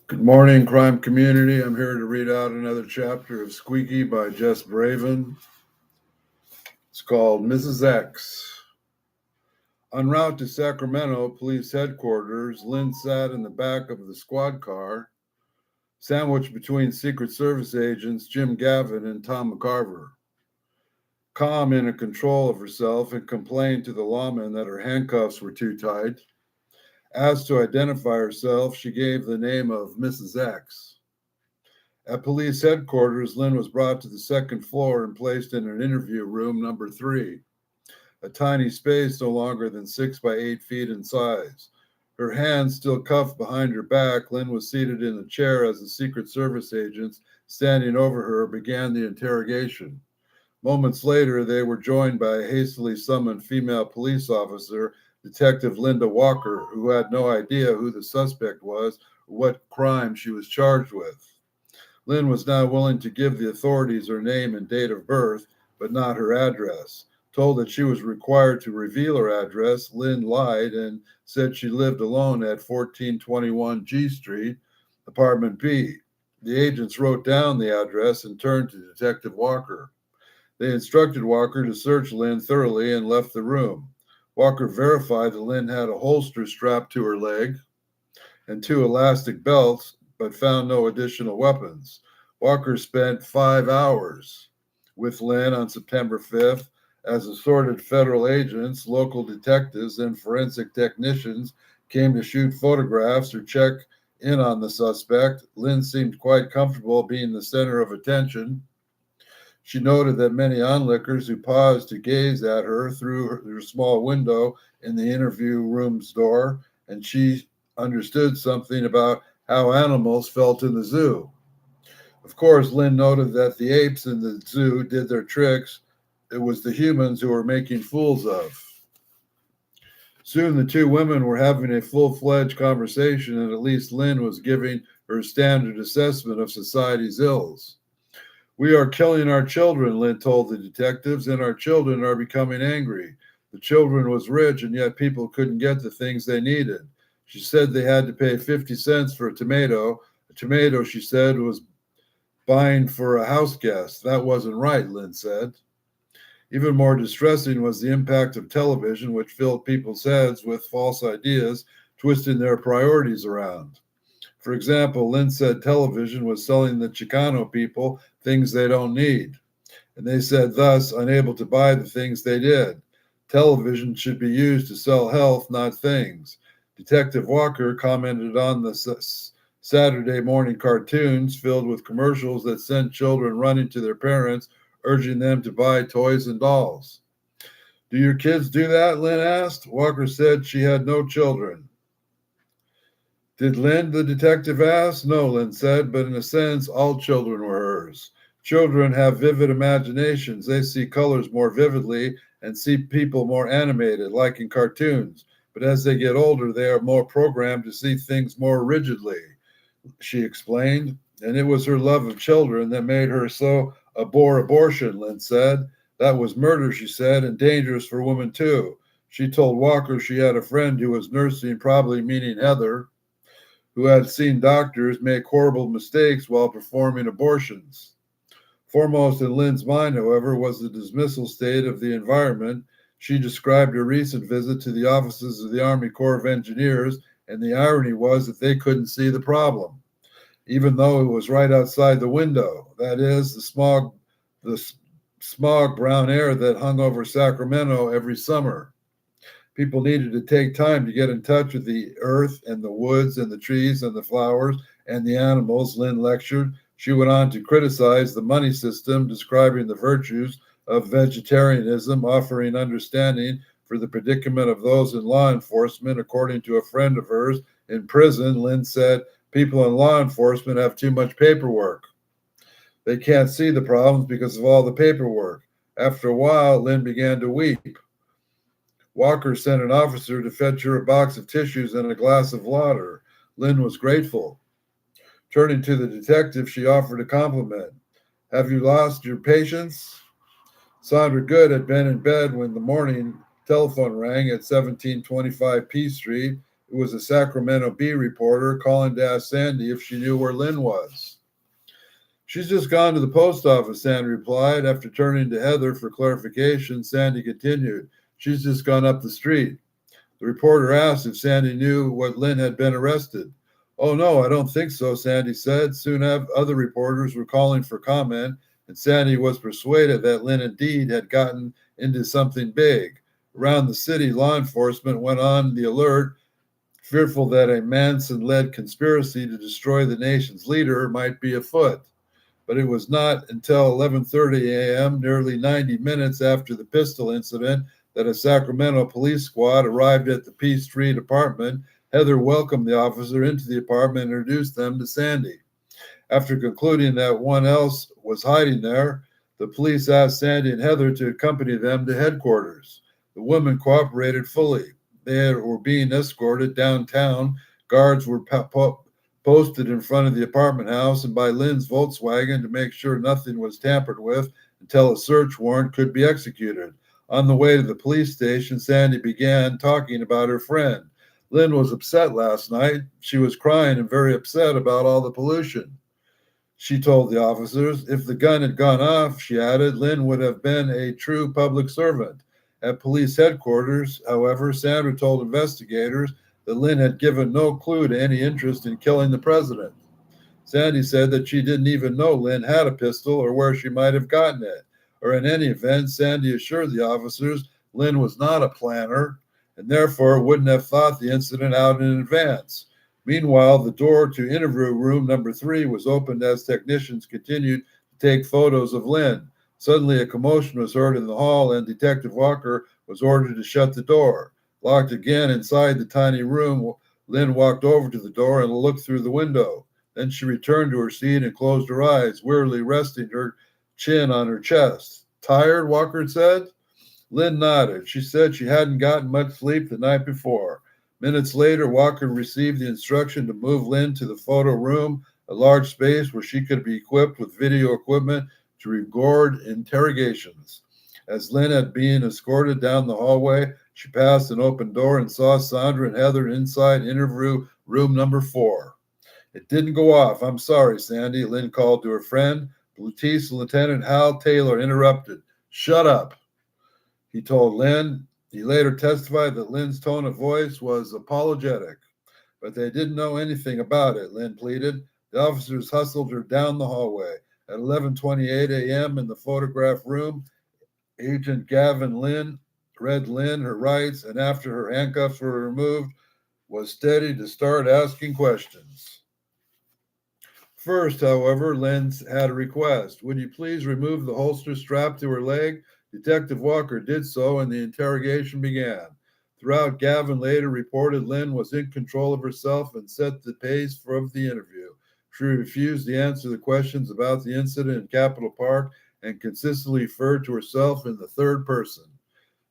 Good morning, crime community. I'm here to read out another chapter of Squeaky by Jess Bravin. It's called Mrs. X. En route to Sacramento Police Headquarters, Lynn sat in the back of the squad car, sandwiched between Secret Service agents Jim Gavin and Tom McCarver. Calm and in control of herself, and complained to the lawman that her handcuffs were too tight. Asked to identify herself, she gave the name of Mrs. X. At police headquarters, Lynn was brought to the second floor and placed in an interview room number 3, a tiny space no longer than 6 by 8 feet in size. Her hands still cuffed behind her back, Lynn was seated in a chair as the Secret Service agents standing over her began the interrogation. Moments later, they were joined by a hastily summoned female police officer, Detective Linda Walker, who had no idea who the suspect was or what crime she was charged with. Lynn was now willing to give the authorities her name and date of birth, but not her address. Told that she was required to reveal her address, Lynn lied and said she lived alone at 1421 G Street, apartment B. The agents wrote down the address and turned to Detective Walker. They instructed Walker to search Lynn thoroughly and left the room. Walker verified that Lynn had a holster strapped to her leg and 2 elastic belts, but found no additional weapons. Walker spent 5 hours with Lynn on September 5th as assorted federal agents, local detectives, and forensic technicians came to shoot photographs or check in on the suspect. Lynn seemed quite comfortable being the center of attention. She noted that many onlookers who paused to gaze at her through her small window in the interview room's door, and she understood something about how animals felt in the zoo. Of course, Lynn noted that the apes in the zoo did their tricks. It was the humans who were making fools of. Soon the 2 women were having a full-fledged conversation, and at least Lynn was giving her standard assessment of society's ills. We are killing our children, Lynn told the detectives, and our children are becoming angry. The children was rich, and yet people couldn't get the things they needed. She said they had to pay 50 cents for a tomato. A tomato, she said, was buying for a house guest. That wasn't right, Lynn said. Even more distressing was the impact of television, which filled people's heads with false ideas, twisting their priorities around. For example, Lynn said television was selling the Chicano people things they don't need, and they said thus unable to buy the things they did. Television should be used to sell health, not things. Detective Walker commented on the Saturday morning cartoons filled with commercials that sent children running to their parents, urging them to buy toys and dolls. Do your kids do that? Lynn asked. Walker said she had no children. Did Lynn, the detective asked? No, Lynn said, but in a sense, all children were hers. Children have vivid imaginations. They see colors more vividly and see people more animated, like in cartoons. But as they get older, they are more programmed to see things more rigidly, she explained. And it was her love of children that made her so abhor abortion, Lynn said. That was murder, she said, and dangerous for women too. She told Walker she had a friend who was nursing, probably meaning Heather, who had seen doctors make horrible mistakes while performing abortions. Foremost in Lynn's mind, however, was the dismissal state of the environment. She described her recent visit to the offices of the Army Corps of Engineers, and the irony was that they couldn't see the problem, even though it was right outside the window. That is, the smog brown air that hung over Sacramento every summer. People needed to take time to get in touch with the earth and the woods and the trees and the flowers and the animals, Lynn lectured. She went on to criticize the money system, describing the virtues of vegetarianism, offering understanding for the predicament of those in law enforcement. According to a friend of hers in prison, Lynn said, people in law enforcement have too much paperwork. They can't see the problems because of all the paperwork. After a while, Lynn began to weep. Walker sent an officer to fetch her a box of tissues and a glass of water. Lynn was grateful. Turning to the detective, she offered a compliment. Have you lost your patience? Sandra Good had been in bed when the morning telephone rang at 1725 P Street. It who was a Sacramento Bee reporter, calling to ask Sandy if she knew where Lynn was. "She's just gone to the post office," Sandy replied. After turning to Heather for clarification, Sandy continued, "She's just gone up the street." The reporter asked if Sandy knew what Lynn had been arrested. "Oh, no, I don't think so," Sandy said. Soon other reporters were calling for comment, and Sandy was persuaded that Lynn indeed had gotten into something big. Around the city, law enforcement went on the alert, fearful that a Manson-led conspiracy to destroy the nation's leader might be afoot. But it was not until 11:30 a.m., nearly 90 minutes after the pistol incident, that a Sacramento police squad arrived at the P Street apartment. Heather welcomed the officer into the apartment and introduced them to Sandy. After concluding that one else was hiding there, the police asked Sandy and Heather to accompany them to headquarters. The women cooperated fully. They were being escorted downtown. Guards were posted in front of the apartment house and by Lynn's Volkswagen to make sure nothing was tampered with until a search warrant could be executed. On the way to the police station, Sandy began talking about her friend. Lynn was upset last night. She was crying and very upset about all the pollution. She told the officers, if the gun had gone off, she added, Lynn would have been a true public servant. At police headquarters, however, Sandra told investigators that Lynn had given no clue to any interest in killing the president. Sandy said that she didn't even know Lynn had a pistol or where she might have gotten it. Or in any event, Sandy assured the officers Lynn was not a planner and therefore wouldn't have thought the incident out in advance. Meanwhile, the door to interview room number 3 was opened as technicians continued to take photos of Lynn. Suddenly, a commotion was heard in the hall, and Detective Walker was ordered to shut the door. Locked again inside the tiny room, Lynn walked over to the door and looked through the window. Then she returned to her seat and closed her eyes, wearily resting her chin on her chest. Tired, Walker said. Lynn nodded. She said she hadn't gotten much sleep the night before. Minutes later, Walker received the instruction to move Lynn to the photo room, a large space where she could be equipped with video equipment to record interrogations. As Lynn had been escorted down the hallway, she passed an open door and saw Sandra and Heather inside interview room number 4. It didn't go off. I'm sorry, Sandy, Lynn called to her friend. Police Lieutenant Hal Taylor interrupted. Shut up, he told Lynn. He later testified that Lynn's tone of voice was apologetic, but they didn't know anything about it, Lynn pleaded. The officers hustled her down the hallway. At 11:28 a.m. in the photograph room, Agent Gavin Lynn read Lynn her rights, and after her handcuffs were removed, was steady to start asking questions. First, however, Lynn had a request. Would you please remove the holster strapped to her leg? Detective Walker did so, and the interrogation began. Throughout, Gavin later reported Lynn was in control of herself and set the pace for the interview. She refused to answer the questions about the incident in Capitol Park and consistently referred to herself in the third person.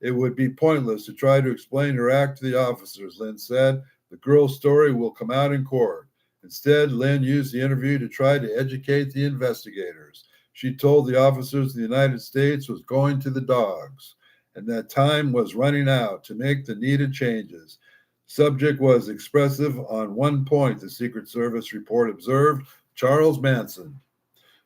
It would be pointless to try to explain her act to the officers, Lynn said. The girl's story will come out in court. Instead, Lynn used the interview to try to educate the investigators. She told the officers the United States was going to the dogs and that time was running out to make the needed changes. Subject was expressive on one point, the Secret Service report observed, Charles Manson.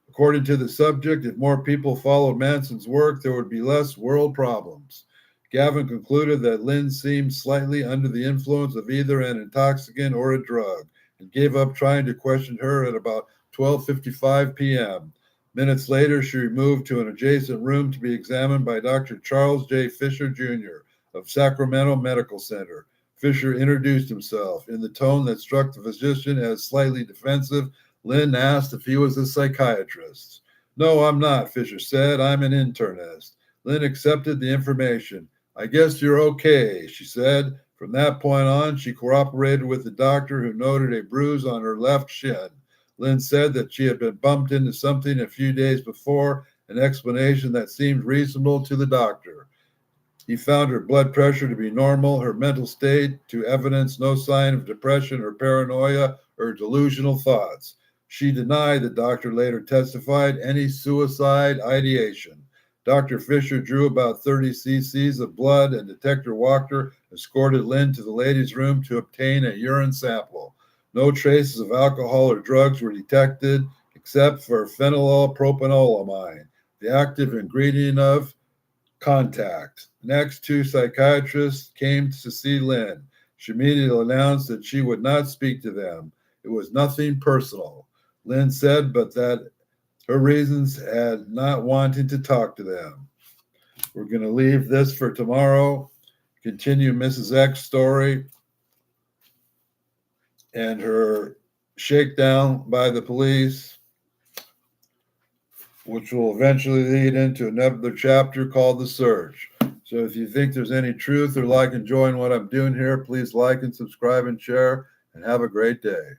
According to the subject, if more people followed Manson's work, there would be less world problems. Gavin concluded that Lynn seemed slightly under the influence of either an intoxicant or a drug and gave up trying to question her at about 12:55 p.m. Minutes later, she moved to an adjacent room to be examined by Dr. Charles J. Fisher, Jr. of Sacramento Medical Center. Fisher introduced himself. In the tone that struck the physician as slightly defensive, Lynn asked if he was a psychiatrist. No, I'm not, Fisher said. I'm an internist. Lynn accepted the information. I guess you're okay, she said. From that point on, she cooperated with the doctor, who noted a bruise on her left shin. Lynn said that she had been bumped into something a few days before, an explanation that seemed reasonable to the doctor. He found her blood pressure to be normal, her mental state to evidence no sign of depression or paranoia or delusional thoughts. She denied, the doctor later testified, any suicide ideation. Dr. Fisher drew about 30 cc's of blood, and Detective Walker escorted Lynn to the ladies' room to obtain a urine sample. No traces of alcohol or drugs were detected except for phenylpropanolamine, the active ingredient of contact. Next, two psychiatrists came to see Lynn. She immediately announced that she would not speak to them. It was nothing personal, Lynn said, but that her reasons had not wanting to talk to them. We're going to leave this for tomorrow, continue Mrs. X's story and her shakedown by the police, which will eventually lead into another chapter called The Search. So if you think there's any truth or like enjoying what I'm doing here, please like and subscribe and share, and have a great day.